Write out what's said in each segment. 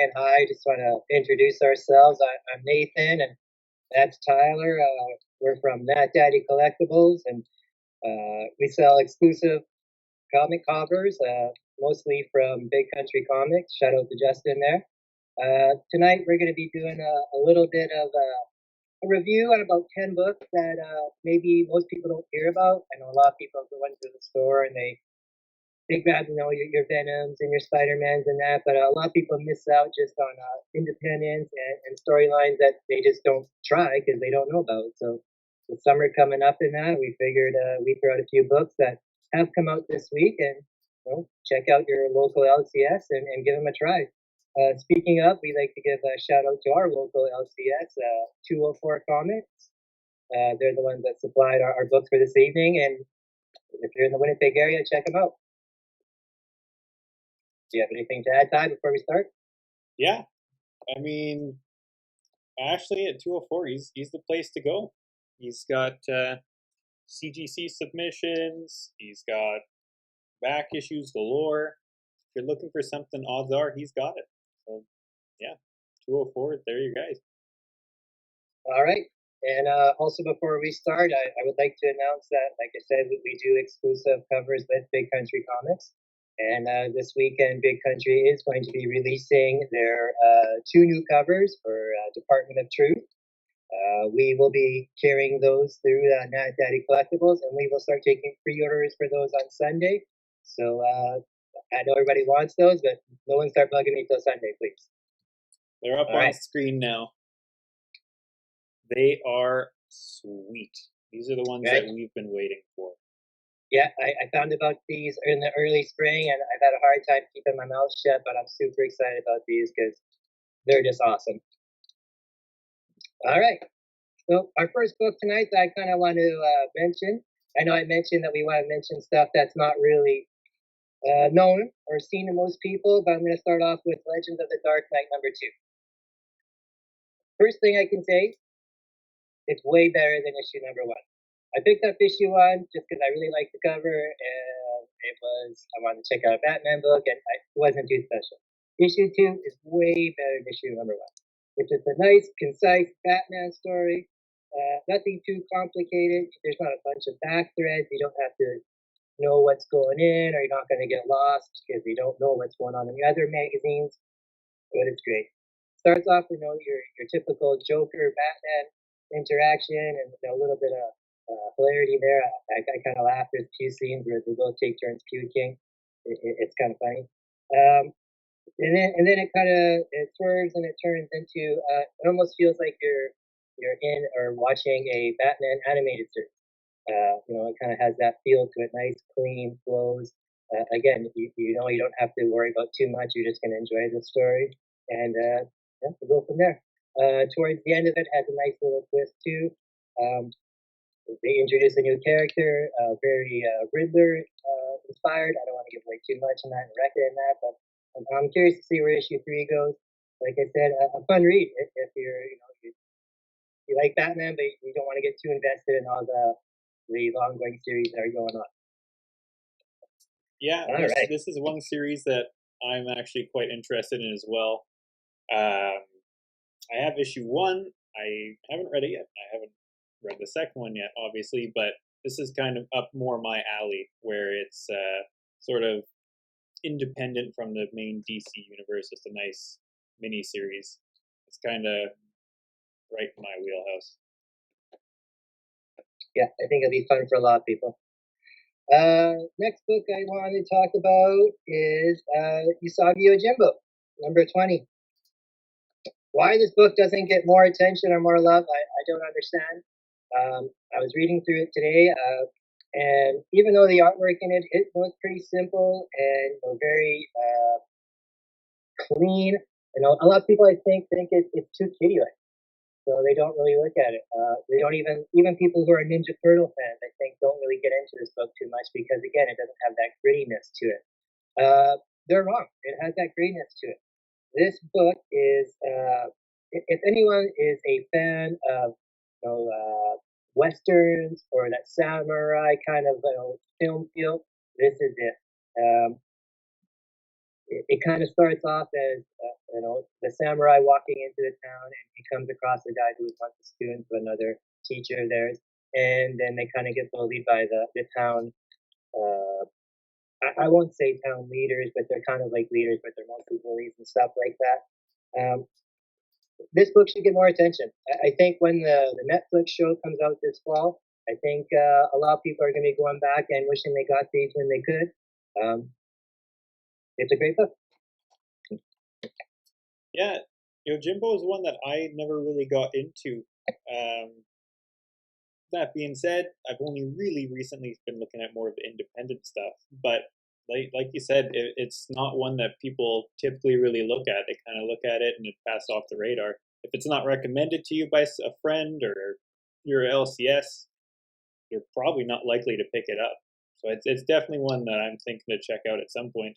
saying hi. Just want to introduce ourselves. I'm Nathan, and that's Tyler. We're from NatDaddy Collectibles, and we sell exclusive comic covers, mostly from Big Country Comics. Shout out to Justin there. Tonight we're going to be doing a little bit of a review on about 10 books that maybe most people don't hear about. I know a lot of people go into the store and they grab, your Venoms and your Spider-Mans and that, but a lot of people miss out just on independence and storylines that they just don't try because they don't know about. So with summer coming up in that, we figured we'd throw out a few books that have come out this week and check out your local LCS and give them a try. Speaking of, we'd like to give a shout out to our local LCS, 204 Comics. They're the ones that supplied our books for this evening, and if you're in the Winnipeg area, check them out. Do you have anything to add, Ty, before we start? Yeah, I mean, Ashley at 204, he's the place to go. He's got CGC submissions. He's got back issues galore. If you're looking for something, odds are he's got it. So, yeah, 204, there you guys. All right. And also before we start, I would like to announce that, like I said, we do exclusive covers with Big Country Comics. And this weekend, Big Country is going to be releasing their 2 new covers for Department of Truth. We will be carrying those through NatDaddy Collectibles, and we will start taking pre-orders for those on Sunday. So I know everybody wants those, but no one start bugging me till Sunday, please. They're up on screen now. They are sweet. These are the ones that we've been waiting for. Yeah, I found about these in the early spring, and I've had a hard time keeping my mouth shut, but I'm super excited about these because they're just awesome. All right. So our first book tonight that I kind of want to mention, I know I mentioned that we want to mention stuff that's not really known or seen to most people, but I'm going to start off with Legends of the Dark Knight #2. First thing I can say, it's way better than issue #1. I picked up issue 1 just because I really liked the cover, and I wanted to check out a Batman book, and it wasn't too special. Issue 2 is way better than issue #1. It's just a nice, concise Batman story. Nothing too complicated. There's not a bunch of back threads. You don't have to know what's going in, or you're not going to get lost because you don't know what's going on in the other magazines. But it's great. Starts off with your typical Joker Batman interaction and a little bit of hilarity there. I kind of laughed. There's a few scenes where they both take turns puking. It's kind of funny. And then it kind of swerves and it turns into it almost feels like you're in or watching a Batman animated series. It kind of has that feel to it, nice, clean flows. Again, you don't have to worry about too much. You're just going to enjoy the story, and we'll go from there. Towards the end of it, has a nice little twist too. They introduce a new character, very Riddler inspired. I don't want to give away too much on that and record in that, but I'm curious to see where issue 3 goes. Like I said, a fun read if you like Batman, but you don't want to get too invested in all the ongoing series that are going on. Yeah, this is one series that I'm actually quite interested in as well. I have issue 1. I haven't read it yet. I haven't read the second one yet, obviously, but this is kind of up more my alley, where it's sort of independent from the main DC universe. It's a nice mini series. It's kind of right in my wheelhouse. Yeah, I think it'll be fun for a lot of people. Next book I want to talk about is Usagi Yojimbo, #20. Why this book doesn't get more attention or more love, I don't understand. I was reading through it today, and even though the artwork in it was pretty simple and very clean, a lot of people I think it's too kiddie-like, so they don't really look at it. They don't even people who are Ninja Turtle fans, I think, don't really get into this book too much because again, it doesn't have that grittiness to it. They're wrong. It has that grittiness to it. This book is, if anyone is a fan of westerns or that samurai kind of film feel, this is it. It kind of starts off as the samurai walking into the town, and he comes across a guy who wants a student to another teacher of theirs, and then they kind of get bullied by the town. Uh, I won't say town leaders, but they're kind of like leaders, but they're mostly bullies and stuff like that. This book should get more attention. I think when the Netflix show comes out this fall, I think a lot of people are going to be going back and wishing they got these when they could. It's a great book. Yeah, Yojimbo is one that I never really got into. That being said, I've only really recently been looking at more of the independent stuff. But like you said, it's not one that people typically really look at. They kind of look at it and it passes off the radar. If it's not recommended to you by a friend or your LCS, you're probably not likely to pick it up. So it's definitely one that I'm thinking to check out at some point.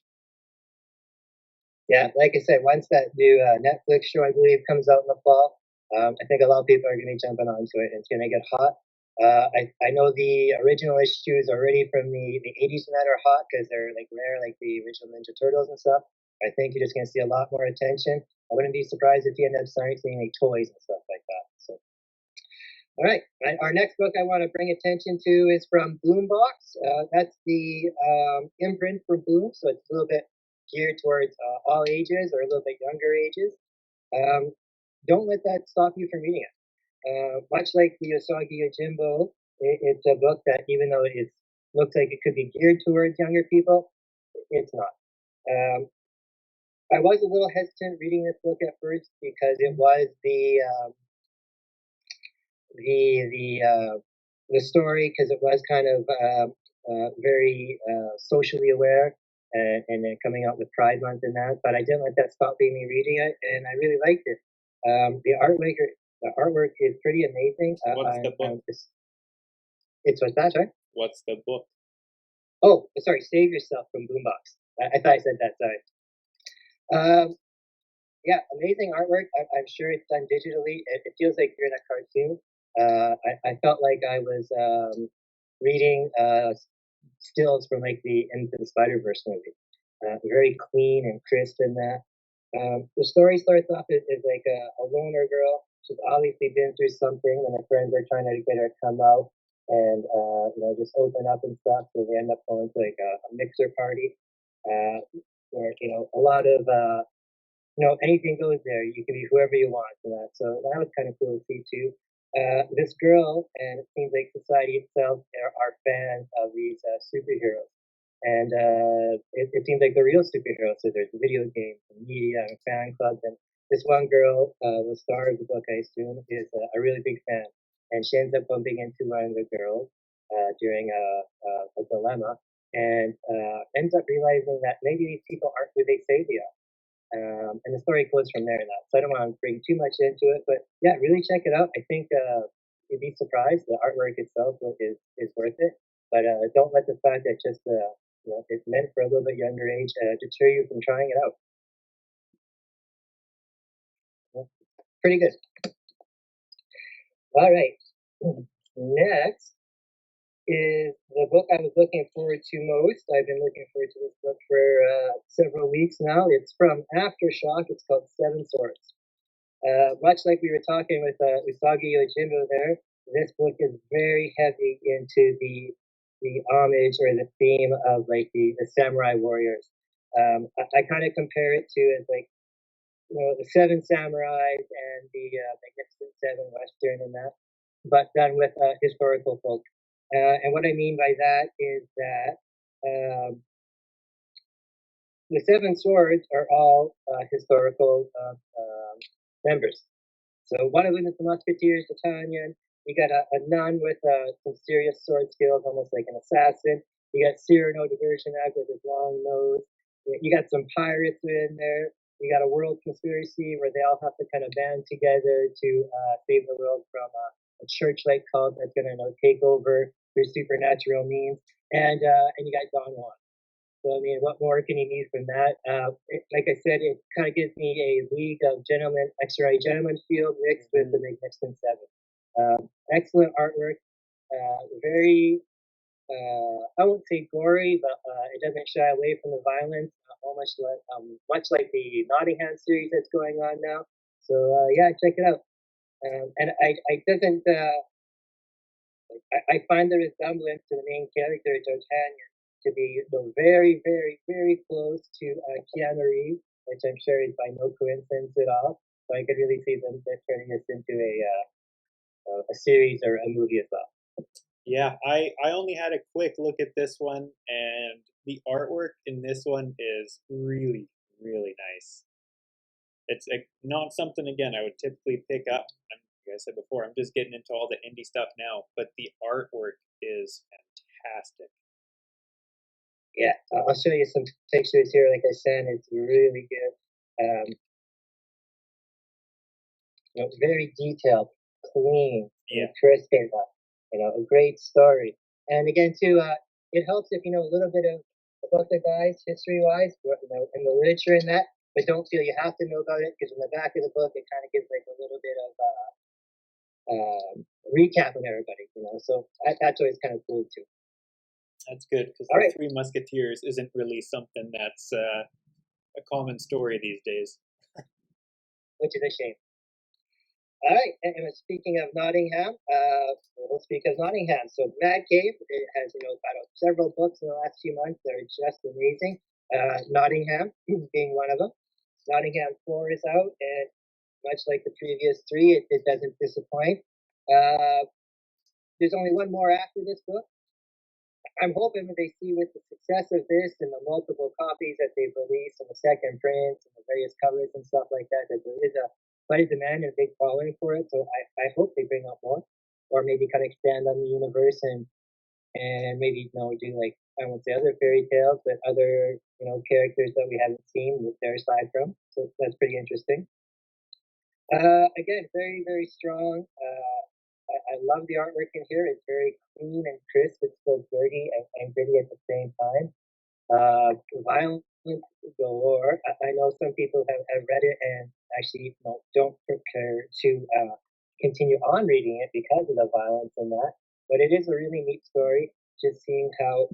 Yeah, like I said, once that new Netflix show, I believe, comes out in the fall, I think a lot of people are going to be jumping onto it. And it's going to get hot. I know the original issues already from the 80s and that are hot because they're like rare, like the original Ninja Turtles and stuff. I think you're just going to see a lot more attention. I wouldn't be surprised if you end up starting seeing like toys and stuff like that. So, all right, our next book I want to bring attention to is from Boombox. That's the imprint for Boom, so it's a little bit geared towards all ages or a little bit younger ages. Don't let that stop you from reading it. Much like the Usagi Yojimbo, it's a book that even though it looks like it could be geared towards younger people, it's not. I was a little hesitant reading this book at first because it was the story, because it was kind of very socially aware and then coming out with Pride Month and that. But I didn't let that stop me reading it, and I really liked it. The artwork is pretty amazing. What's the book? It's what's that, sorry? What's the book? Oh, sorry, Save Yourself from Boombox. I thought I said that, sorry. Yeah, amazing artwork. I'm sure it's done digitally. It feels like you're in a cartoon. I felt like I was reading stills from like the Into the Spider-Verse movie. Very clean and crisp in that. The story starts off as like a loner girl. She's obviously been through something, and her friends are trying to get her to come out and just open up and stuff. So they end up going to like a mixer party, where a lot of anything goes there. You can be whoever you want for that. So that was kind of cool to see too. This girl, and it seems like society itself are fans of these superheroes. And it seems like the real superheroes. So there's video games and media and fan clubs. And this one girl, the star of the book, I assume, is a really big fan. And she ends up bumping into one of the girls during a dilemma, and ends up realizing that maybe these people aren't who they say they are. And the story goes from there now. So I don't want to bring too much into it, but yeah, really check it out. I think you'd be surprised. The artwork itself is worth it, but don't let the fact that just it's meant for a little bit younger age deter you from trying it out. Pretty good. All right. Next is the book I was looking forward to most. I've been looking forward to this book for several weeks now. It's from Aftershock. It's called Seven Swords. Much like we were talking with Usagi Yojimbo there, this book is very heavy into the homage or the theme of like the samurai warriors. I kind of compare it to as like the Seven Samurais and the Magnificent Seven Western and that, but done with historical folk. And what I mean by that is that the Seven Swords are all historical members. So one of them is the Musketeers, D'Artagnan. You got a nun with some serious sword skills, almost like an assassin. You got Cyrano de Bergerac with his long nose. You got some pirates in there. You got a world conspiracy where they all have to kind of band together to save the world from a church-like cult that's going to take over through supernatural means. And you got Don Juan. So, I mean, what more can you need from that? Like I said, it kind of gives me a League of Gentlemen, Gentleman feel mixed with the Magnificent Seven. Excellent artwork, very I won't say gory, but it doesn't shy away from the violence, much like the Nottingham series that's going on now. So yeah, check it out. And I doesn't I find the resemblance to the main character D'Artagnan to be very, very, very close to Keanu Reeves, which I'm sure is by no coincidence at all. So I could really see them turning this into a series or a movie as well. Yeah, I only had a quick look at this one, and the artwork in this one is really, really nice. It's not something, again, I would typically pick up. Like I said before, I'm just getting into all the indie stuff now, but the artwork is fantastic. Yeah, I'll show you some pictures here. Like I said, it's really good. Very detailed, clean, Yeah, crisp, and a great story. And again, too, it helps if you know a little bit of about the guys history-wise, and the literature in that, but don't feel you have to know about it because in the back of the book it kind of gives like a little bit of recap on everybody. So that's always kind of cool too. that's good because All the right, Three Musketeers isn't really something that's a common story these days. which is a shame. All right, and speaking of Nottingham, we'll speak of Nottingham. So Mad Cave it has got out several books in the last few months that are just amazing. Nottingham being one of them. Nottingham 4 is out, and much like the previous three, it doesn't disappoint. Uh, there's only one more after this book. I'm hoping that they see with the success of this and the multiple copies that they've released and the second prints and the various covers and stuff like that, that there is quite a demand and a big following for it. So I hope they bring out more, or maybe kind of expand on the universe and maybe do like I won't say other fairy tales, but other characters that we haven't seen with their side from. So that's pretty interesting. Again, very, very strong. I love the artwork in here. It's very clean and crisp. It's still dirty and gritty at the same time. Violent galore. I know some people have read it and actually don't prepare to continue on reading it because of the violence in that. But it is a really neat story. Just seeing how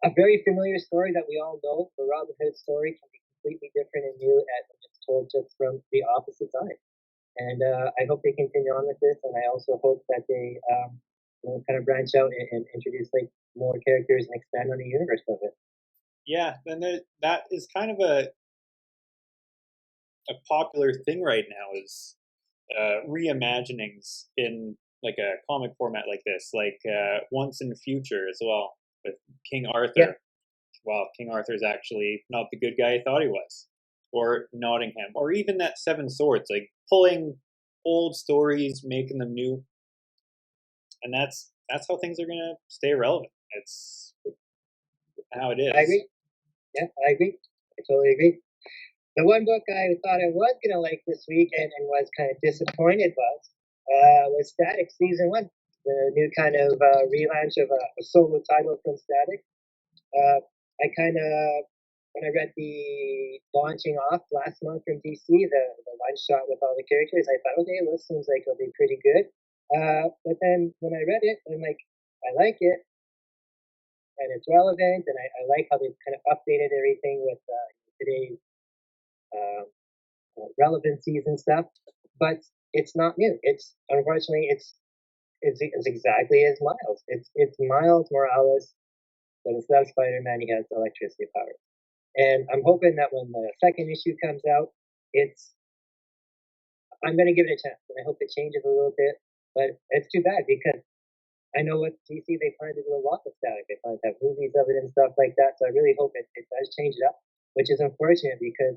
a very familiar story that we all know, the Robin Hood story, can be completely different and new as it's told just from the opposite side. And I hope they continue on with this, and I also hope that they kind of branch out and introduce like more characters and expand on the universe of it. Yeah, and that is kind of a popular thing right now is reimaginings in like a comic format like this, like Once in the Future as well with King Yeah, Arthur. Well, King Arthur's actually not the good guy I thought he was, or Nottingham, or even that Seven Swords, like pulling old stories, making them new, and that's how things are gonna stay relevant. It's how it I is. agree. Yeah, I agree. I totally agree. The one book I thought I was gonna like this week and was kind of disappointed was Static Season One, the new kind of relaunch of a solo title from Static. I kind of when I read the launching off last month from DC, the one shot with all the characters, I thought, okay, this seems like it'll be pretty good. But then when I read it, I'm like, I like it and it's relevant, and I like how they've kind of updated everything with today's uh, relevancies and stuff. But it's not new. It's unfortunately it's exactly as Miles. It's Miles Morales, but instead of Spider-Man, he has electricity powers. And I'm hoping that when the second issue comes out, it's I'm gonna give it a chance, and I hope it changes a little bit. But it's too bad because I know with DC they plan to do a lot with Static. They plan to have movies of it and stuff like that. So I really hope it does change it up, which is unfortunate because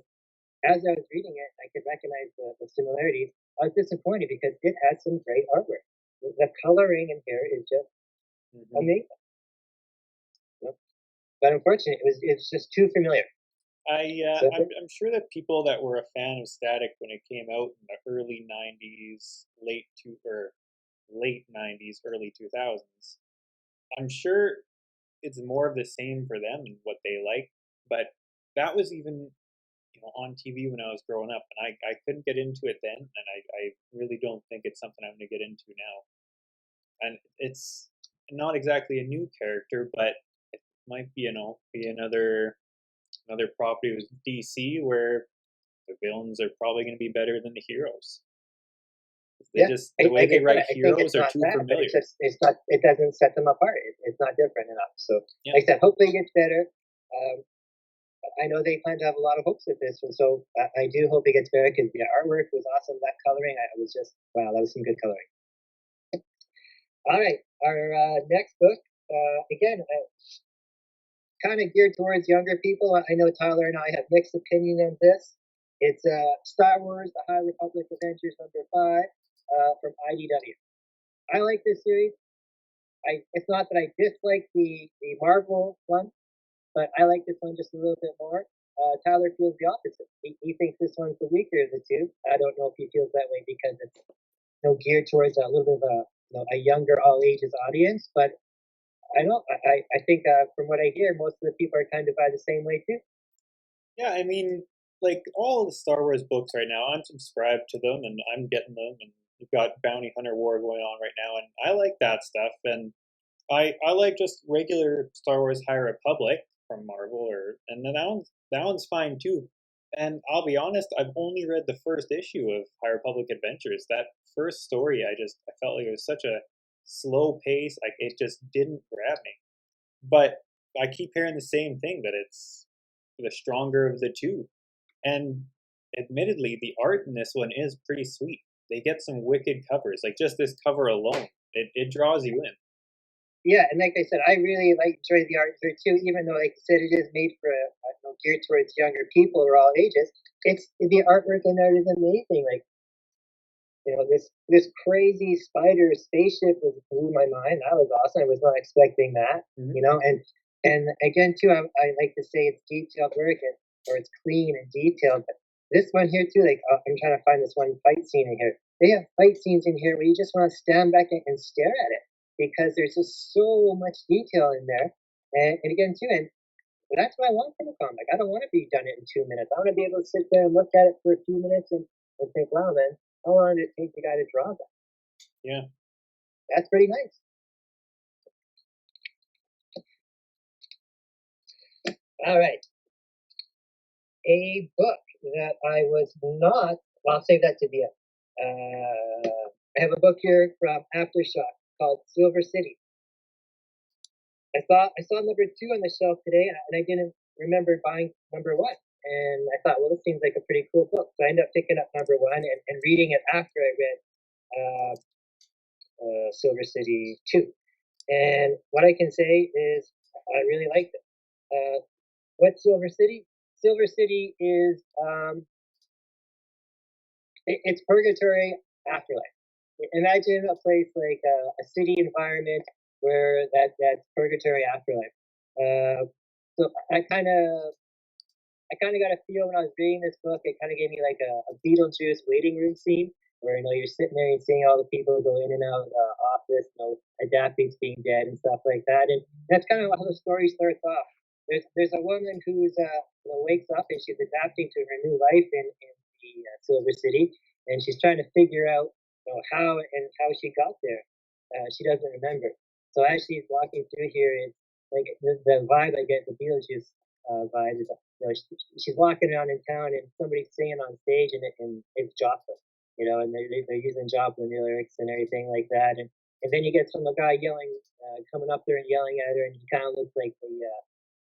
as I was reading it, I could recognize the similarities. I was disappointed because it has some great artwork. The coloring in here is just Mm-hmm. amazing. But unfortunately, it's just too familiar. So I'm sure that people that were a fan of Static when it came out in the early '90s, late '90s, early 2000s, I'm sure it's more of the same for them and what they like. But that was even on TV when I was growing up, and I couldn't get into it then, and I really don't think it's something I'm going to get into now. And not exactly a new character, but it might be, be another property with DC where the villains are probably going to be better than the heroes. They Yeah, just the way like they I said, write I think heroes it's are not too bad, but familiar. it's not, it doesn't set them apart. It's not different enough. So, Yeah. like I said, hopefully it gets better. I know they plan to have a lot of hopes with this one, so I do hope it gets better because the artwork was awesome. That coloring, I was just wow, that was some good coloring. All right, our next book, again, kind of geared towards younger people. I know Tyler and I have mixed opinion on this. It's Star Wars: The High Republic Adventures #5 from IDW. I like this series. It's not that I dislike the Marvel one, but I like this one just a little bit more. Tyler feels the opposite. He thinks this one's the weaker of the two. I don't know if he feels that way because it's geared towards a little bit of a younger all ages audience. But I don't. I think from what I hear, most of the people are kind of by the same way too. Yeah, I mean, like all the Star Wars books right now, I'm subscribed to them and I'm getting them, and you've got Bounty Hunter War going on right now, and I like that stuff, and I like just regular Star Wars High Republic from Marvel, and then that one's fine too. And I'll be honest, I've only read the first issue of High Republic Adventures. That first story, I felt like it was such a slow pace, like it just didn't grab me. But I keep hearing the same thing, that it's the stronger of the two. And admittedly, the art in this one is pretty sweet. They get some wicked covers. Like just this cover alone, it draws you in. Yeah, and like I said, I really enjoy the art here too. Even though, like you said, it is made for geared towards younger people or all ages. It's the artwork in there is amazing. Like this crazy spider spaceship was blew my mind. That was awesome. I was not expecting that. And again too, I like to say it's detailed work or it's clean and detailed. But this one here too, like I'm trying to find this one fight scene in here. They have fight scenes in here where you just want to stand back and stare at it because there's just so much detail in there. And again too, and that's what I want from a comic. I don't want to be done it in 2 minutes. I want to be able to sit there and look at it for a few minutes and think, wow, man, how long did it take the guy to draw that? Yeah. That's pretty nice. All right. A book that I was not, well, I'll save that to the end. I have a book here from Aftershock called Silver City. I saw #2 on the shelf today, and I didn't remember buying #1. And I thought, well, this seems like a pretty cool book. So I ended up picking up #1 and reading it after I read Silver City 2. And what I can say is I really liked it. What's Silver City? Silver City is it's purgatory afterlife. Imagine a place like a city environment where that's purgatory afterlife. So I kind of got a feel when I was reading this book. It kind of gave me like a Beetlejuice waiting room scene where you're sitting there and seeing all the people go in and out office, adapting to being dead and stuff like that. And that's kind of how the story starts off. There's a woman who's wakes up and she's adapting to her new life in the Silver City, and she's trying to figure out how she got there. She doesn't remember. So as she's walking through here, it's like the vibe I get, the Beetlejuice vibe is she's walking around in town and somebody's singing on stage and it's Joplin, and they're using Joplin lyrics and everything like that. And then you get some guy yelling, coming up there and yelling at her, and he kind of looks like the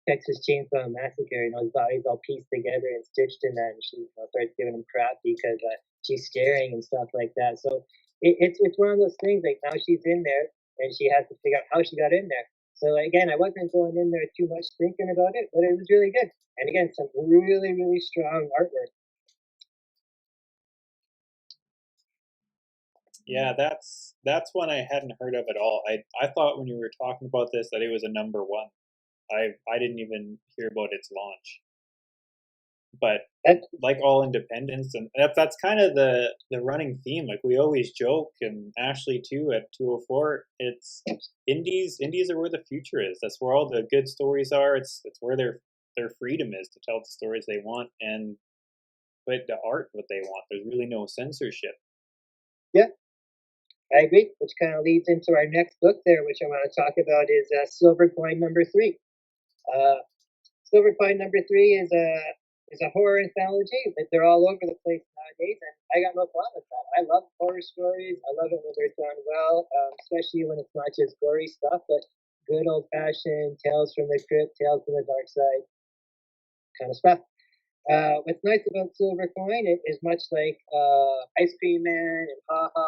Texas Chainsaw Massacre. His body's all pieced together and stitched in that, and she starts giving him crap because she's staring and stuff like that. So it's one of those things. Like now she's in there and she has to figure out how she got in there. So again, I wasn't going in there too much thinking about it, but it was really good. And again, some really really strong artwork. Yeah, that's one I hadn't heard of at all. I thought when you were talking about this that it was a #1. I didn't even hear about its launch. But like all independents, and that's kind of the running theme. Like we always joke, and Ashley too at 204. It's indies. Indies are where the future is. That's where all the good stories are. It's where their freedom is to tell the stories they want and put the art what they want. There's really no censorship. Yeah. I agree, which kind of leads into our next book there, which I want to talk about is Silver Coin number 3. Uh, Silver Coin number 3 is a horror anthology, but they're all over the place nowadays, and I got no problem with that. I love horror stories. I love it when they're done well, especially when it's not just gory stuff, but good old fashioned tales from the crypt, tales from the dark side kind of stuff. What's nice about Silver Coin is much like Ice Cream Man and Ha Ha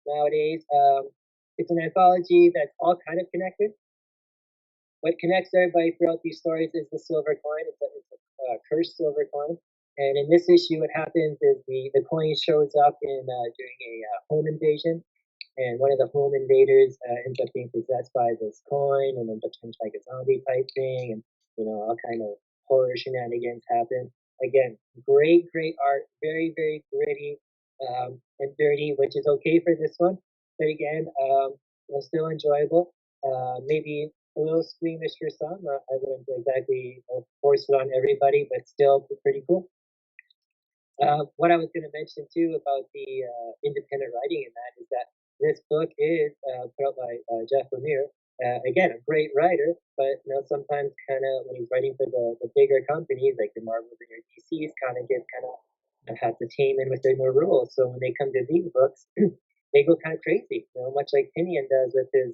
nowadays. It's an anthology that's all kind of connected. What connects everybody throughout these stories is the silver coin. It's a cursed silver coin. And in this issue, what happens is the coin shows up in during a home invasion, and one of the home invaders ends up being possessed by this coin, and then becomes like a zombie type thing, and all kind of horror shenanigans happen. Again, great art, very gritty and dirty, which is okay for this one. But again, still enjoyable. Maybe a little squeamish for some. I wouldn't exactly force it on everybody, but still pretty cool. What I was going to mention too about the independent writing in that is that this book is put out by Jeff Lemire. Again, a great writer, but sometimes kind of when he's writing for the bigger companies like the Marvels and your DCs, kind of have to tame in within their rules. So when they come to these books, they go kind of crazy. Much like Tinian does with his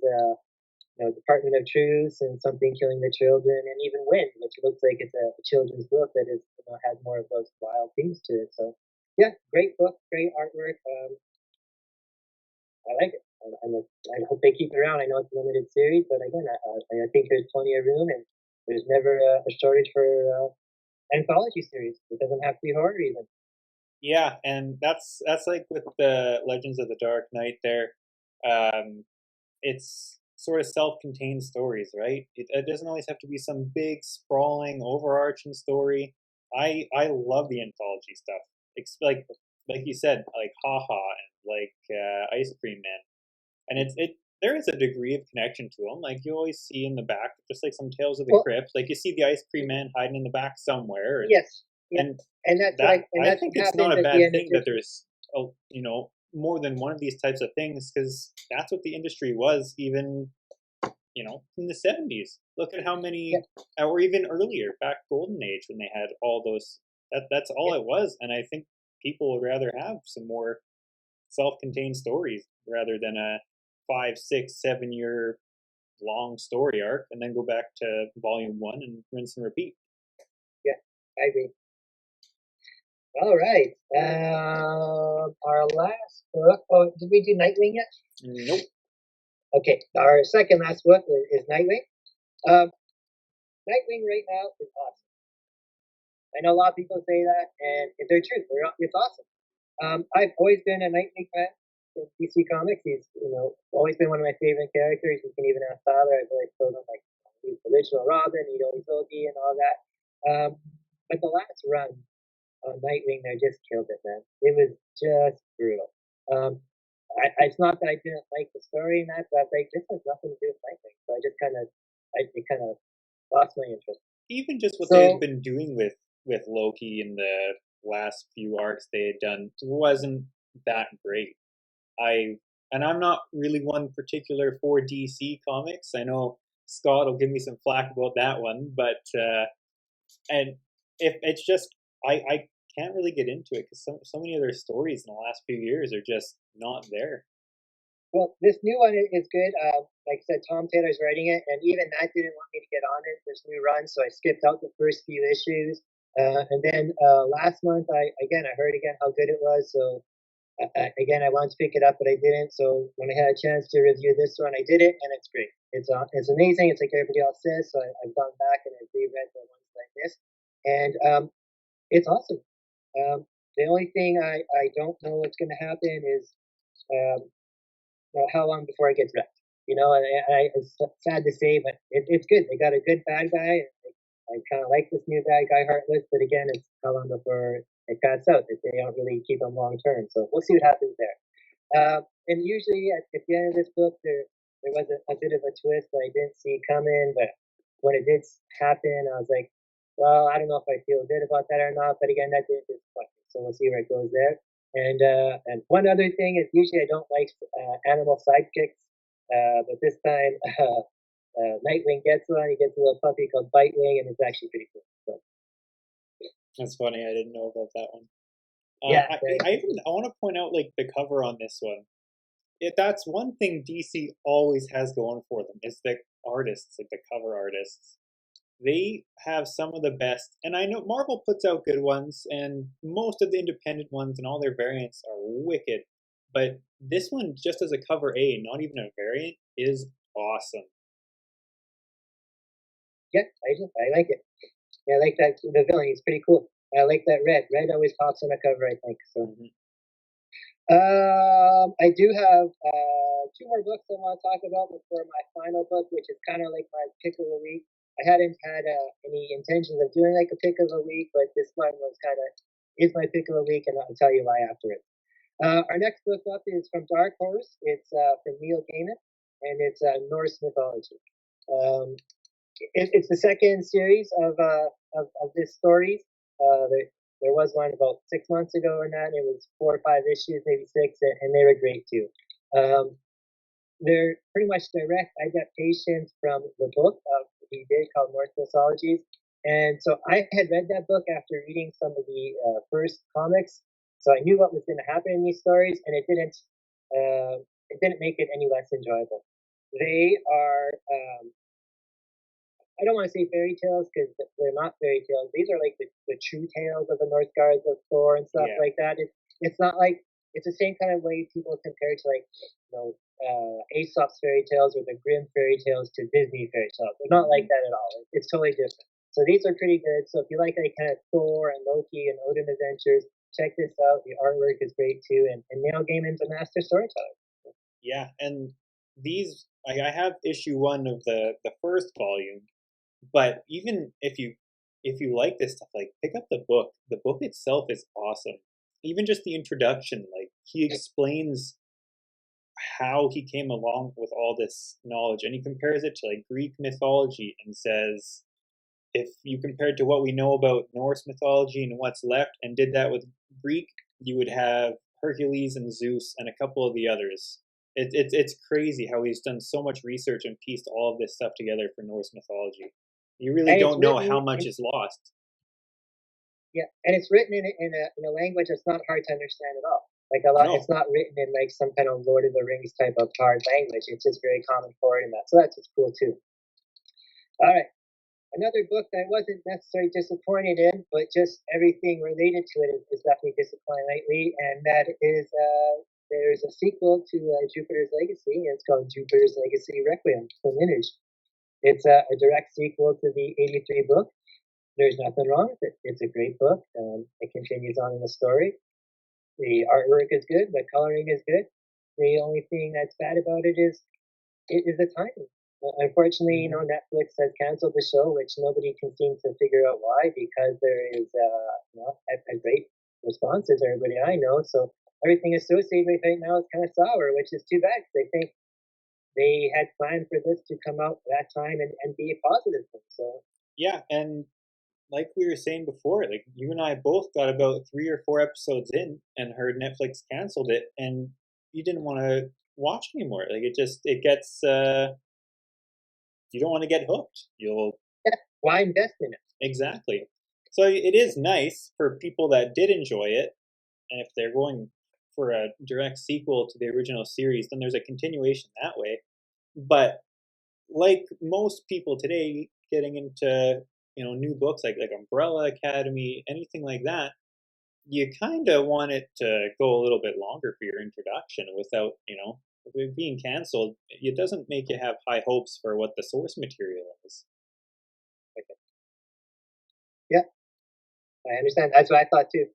Department of Truth and Something Killing the Children, and even Wind, which looks like it's a children's book that is has more of those wild themes to it. So yeah, great book, great artwork. I like it. I hope they keep it around. I know it's a limited series, but again, I think there's plenty of room, and there's never a shortage for anthology series. It doesn't have to be horror even. Yeah, and that's like with the Legends of the Dark Knight. There, it's sort of self-contained stories, right? It doesn't always have to be some big, sprawling, overarching story. I love the anthology stuff. It's like you said, like Ha Ha and like Ice Cream Man, and it there is a degree of connection to them. Like you always see in the back, just like some Tales of the Crypt. Like you see the Ice Cream Man hiding in the back somewhere. And, yes, and that's that and I that's think what it's not happens a at the bad end of thing this. that there's more than one of these types of things, because that's what the industry was even in the 70s. Look at how many, or even earlier, back Golden Age, when they had all those. That's all it was, and I think people would rather have some more self-contained stories rather than a 5, 6, 7 year long story arc, and then go back to volume 1 and rinse and repeat. Yeah, I agree. All right. Our last book. Oh, did we do Nightwing yet? Nope. Okay. Our second last book is Nightwing. Nightwing right now is awesome. I know a lot of people say that, and they're true. It's awesome. I've always been a Nightwing fan in DC Comics. He's always been one of my favorite characters. You can even ask Tyler. I've always told him like he's the original Robin, Ito Isogi, and all that. But the last run on Nightwing, they just killed it, man. It was just brutal. It's not that I didn't like the story and that, but like this has nothing to do with Nightwing. So it kind of lost my interest. Even just what they've been doing with Loki in the last few arcs they had done wasn't that great. I'm not really one particular for DC Comics. I know Scott will give me some flack about that one, but and if it's just I can't really get into it because so many of their stories in the last few years are just not there. Well, this new one is good. Like I said, Tom Taylor's writing it, and even that didn't want me to get on it this new run, so I skipped out the first few issues. And then last month, I heard again how good it was. So again, I wanted to pick it up, but I didn't. So when I had a chance to review this one, I did it, and it's great. It's amazing. It's like everybody else says. So I've gone back and I've reread the ones like this, and it's awesome. The only thing I don't know what's going to happen is how long before it gets wrecked. It's sad to say, but it's good. They got a good bad guy. I kind of like this new bad guy, Heartless, but again, it's how long before it cuts out if they don't really keep him long term. So we'll see what happens there. And usually at the end of this book, there was a bit of a twist that I didn't see coming, but when it did happen, I was like, well, I don't know if I feel good about that or not. But again, that didn't disappoint me. So we'll see where it goes there. And one other thing is usually I don't like animal sidekicks, but this time Nightwing gets one. He gets a little puppy called Bitewing, and it's actually pretty cool. So, That's funny. I didn't know about that one. yeah, I want to point out like the cover on this one. That's one thing DC always has going for them is the artists, like the cover artists. They have some of the best, and I know Marvel puts out good ones, and most of the independent ones and all their variants are wicked. But this one, just as a cover A, not even a variant, is awesome. yeah, I like it. Yeah, I like that the villain. He's pretty cool. I like that red. Red always pops on a cover, I think. So. Mm-hmm. I do have two more books I want to talk about before my final book, which is kind of like my pick of the week. I hadn't had any intentions of doing like a pick of the week, but this one was kind of is my pick of the week, and I'll tell you why afterwards. Our next book up is from Dark Horse. It's from Neil Gaiman, and it's Norse mythology. Um, it's the second series of this stories. There was one about 6 months ago, and that it was 4 or 5 issues, maybe six, and they were great too. They're pretty much direct adaptations from the book he did called Norse Mythologies. And so I had read that book after reading some of the first comics, so I knew what was going to happen in these stories, and it didn't make it any less enjoyable. They are I don't want to say fairy tales because they're not fairy tales. These are like the true tales of the North Guards of Thor and stuff like that. It's not like it's the same kind of way people compare to like Aesop's fairy tales or the Grimm fairy tales to Disney fairy tales. They're not like that at all. It's totally different. So these are pretty good. So if you like any kind of Thor and Loki and Odin adventures, check this out. The artwork is great too, and Neil Gaiman's a master storyteller. Yeah, and these I have issue 1 of the first volume, but even if you like this stuff, like pick up the book. The book itself is awesome. Even just the introduction, like he explains how he came along with all this knowledge, and he compares it to like Greek mythology and says if you compared to what we know about Norse mythology and what's left and did that with Greek, you would have Hercules and Zeus and a couple of the others. It's crazy how he's done so much research and pieced all of this stuff together for Norse mythology. You really don't know how much is lost. Yeah, and it's written in a language that's not hard to understand at all. Like it's not written in like some kind of Lord of the Rings type of hard language. It's just very common for it, and that. So that's what's cool too. All right, another book that I wasn't necessarily disappointed in, but just everything related to it is definitely disappointing lately, and that is there's a sequel to Jupiter's Legacy. It's called Jupiter's Legacy Requiem from Image. It's a direct sequel to the '83 book. There's nothing wrong with it. It's a great book. It continues on in the story. The artwork is good. The coloring is good. The only thing that's bad about it is the timing. Unfortunately, Netflix has canceled the show, which nobody can seem to figure out why, because there is a great response as everybody I know. So everything associated with it right now is kind of sour, which is too bad because I think they had planned for this to come out that time and be a positive thing. So yeah, and like we were saying before, like you and I both got about 3 or 4 episodes in and heard Netflix canceled it, and you didn't want to watch anymore. Like it gets you don't want to get hooked. Why invest in it? Exactly. So it is nice for people that did enjoy it, and if they're going for a direct sequel to the original series, then there's a continuation that way. But like most people today getting into new books like Umbrella Academy, anything like that, you kind of want it to go a little bit longer for your introduction without with it being canceled. It doesn't make you have high hopes for what the source material is. Yeah, I understand. That's what I thought too.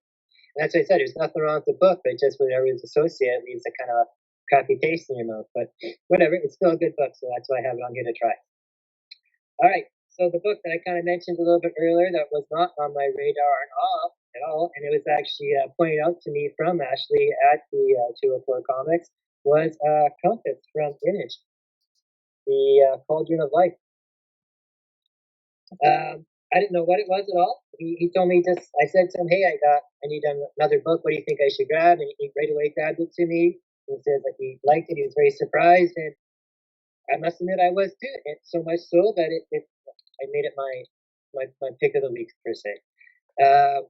And that's what I said. There's nothing wrong with the book, but just whenever it's associated, leaves a kind of a crappy taste in your mouth. But whatever, it's still a good book, so that's why I have it on here to try. All right. So the book that I kind of mentioned a little bit earlier that was not on my radar at all, and it was actually pointed out to me from Ashley at the 204 Comics, was Compass from Image, the Cauldron of Life. I didn't know what it was at all. He told me just. I said to him, "Hey, I need another book. What do you think I should grab?" And he right away grabbed it to me. He said that he liked it. He was very surprised, and I must admit I was too. And so much so that it I made it my pick of the week per se. Uh,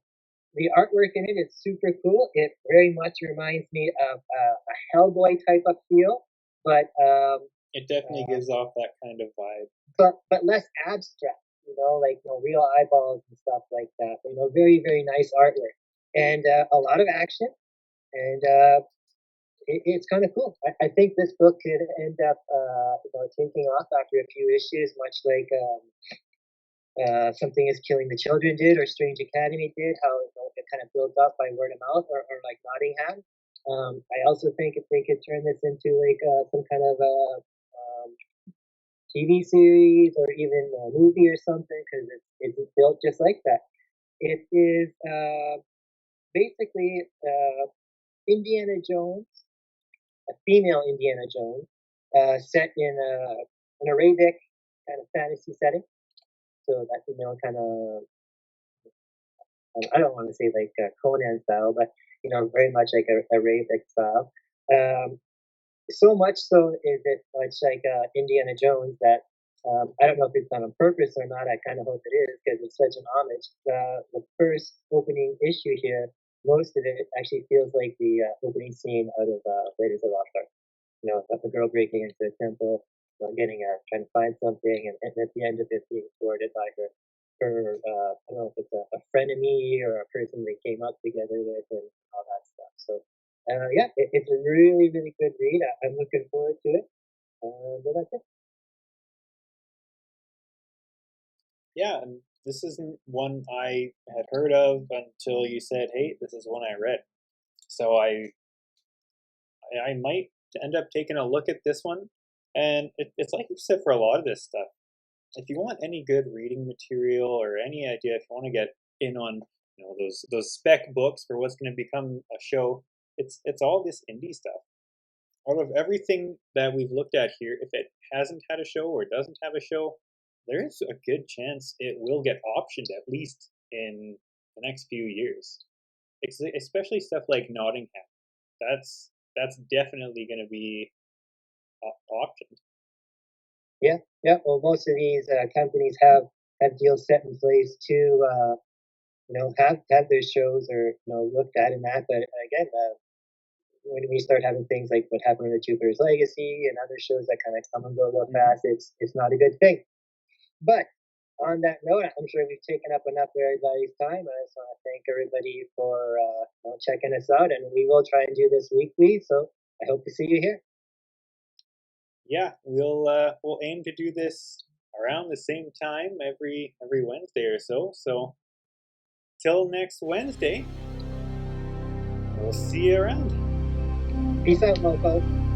the artwork in it is super cool. It very much reminds me of a Hellboy type of feel, but It definitely gives off that kind of vibe. but less abstract. Like real eyeballs and stuff like that. Very very nice artwork and a lot of action, and it's kind of cool. I think this book could end up taking off after a few issues, much like Something is Killing the Children did, or Strange Academy did, how it kind of builds up by word of mouth, or like Nottingham. I also think if they could turn this into like some kind of a TV series or even a movie or something, because it's built just like that. It is basically Indiana Jones, a female Indiana Jones, set in an Arabic kind of fantasy setting. So that's kind of I don't want to say like Conan style, but very much like a Arabic style. Um, so much so is it much like Indiana Jones that I don't know if it's done on purpose or not. I kind of hope it is because it's such an homage. The first opening issue here, most of it actually feels like the opening scene out of Raiders of the Lost Ark. About the girl breaking into a temple, getting trying to find something, and at the end of it being thwarted by her I don't know if it's a frenemy or a person they came up together with and all that stuff. So yeah, it's a really really good read. I'm looking forward to it. But that's it. Yeah, and this isn't one I had heard of until you said, "Hey, this is one I read." So I might end up taking a look at this one. And it's like you said for a lot of this stuff. If you want any good reading material or any idea, if you want to get in on those spec books for what's going to become a show, it's all this indie stuff. Out of everything that we've looked at here, if it hasn't had a show or doesn't have a show, there's a good chance it will get optioned at least in the next few years. Especially stuff like Nottingham. That's definitely going to be optioned. Yeah, yeah. Well, most of these companies have deals set in place to have their shows or looked at in that. But again, when we start having things like what happened with Jupiter's Legacy and other shows that kind of come and go real fast, it's not a good thing. But on that note, I'm sure we've taken up enough of everybody's time. I just want to thank everybody for checking us out, and we will try and do this weekly. So I hope to see you here. Yeah, we'll aim to do this around the same time every Wednesday or so. So till next Wednesday, we'll see you around. Peace out, mofo.